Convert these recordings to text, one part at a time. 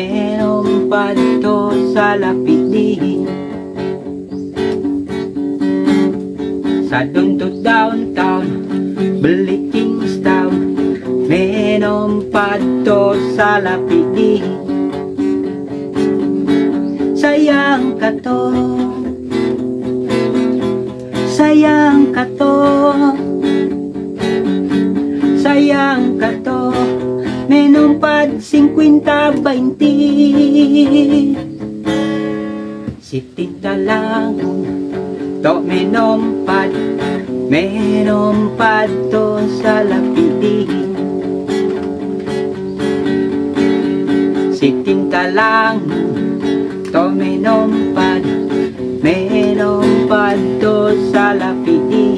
meron pa dito sa lapidi. Sa Dundot downtown, beli Kingstown, meron pa dito sa lapidi. Sayang ka to, sayang ka to, sayang ka to, menumpad 50-20. Si tinta lang to menumpad to sa lapidi. Si tinta lang to menumpad to sa lapidi.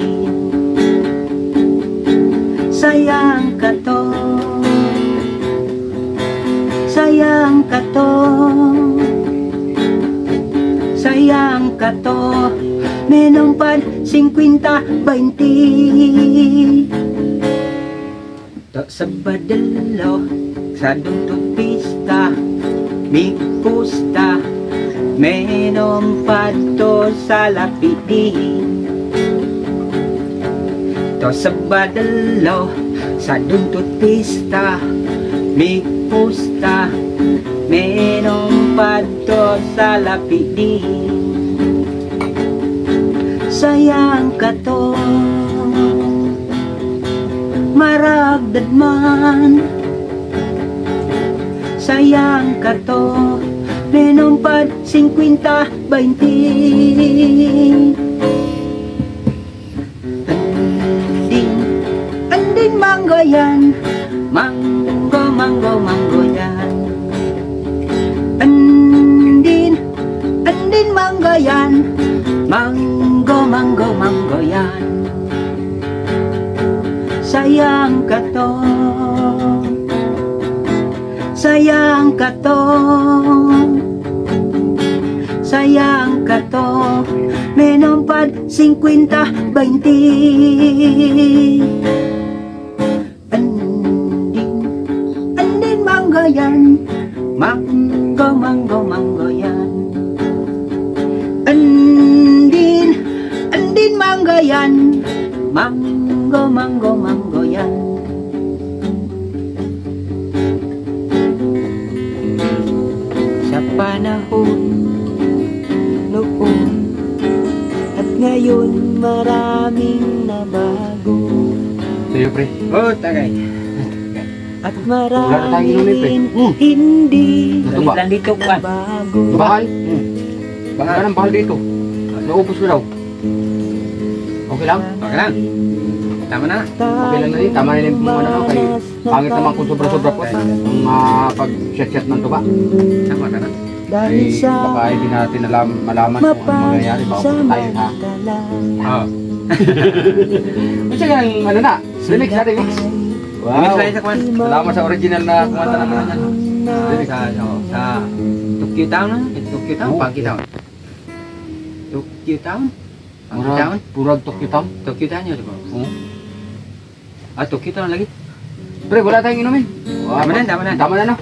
Sayang ka to, sayang ka to, sayang ka to, menumpad 50-20. To sa Badalo, sa Dundot pista, mig pusta, menumpad to sa lapidi. To sa Badalo, sa Dundot pista, mig pusta, menumpad to sa lapidi. Sayang ka to, maragdad man. Sayang ka to, menumpad 50-20. Anding manggo yan, manggo, manggo, manggo yan. Andin manggo yan, manggo, manggo, manggo yan. Sayang ka to, sayang ka to, sayang ka to, menumpad 50-20. Andin manggo yan, manggo, manggo, manggo yan. Andin manggo yan, manggo, manggo, manggo yan. Sa panahon noon at ngayon maraming nabago. Tuyo pre. Oh, tagay. At marami rin hindi Lang dito ka. Nabago. Bahal? Bahal ng bahal dito. Naubos ko daw. Okay lang? Okay lang. Tama na. Okay lang na rin. Tama na rin mo na kay pangit naman kung sobra-sobra po. Ang pag-chat-chat ng tuba. Tama na. Ay baka hindi natin malaman kung ano mangyayari. Baka tayo ha. Oo. Kasi yan, ano na? Remix na remix. Wow. Salamat sa original na kumanta naman na yan. Remix sa Tokyo Town na. Tokyo Town, Pagi Town. Tokyo Town? Pagi Town? Purag Tokyo Town? Tokyo Town yun, diba? Oo. Ah, Tokyo Town lagi. Pre, wala tayong inumin. Tama na, tama na. Tama na, no?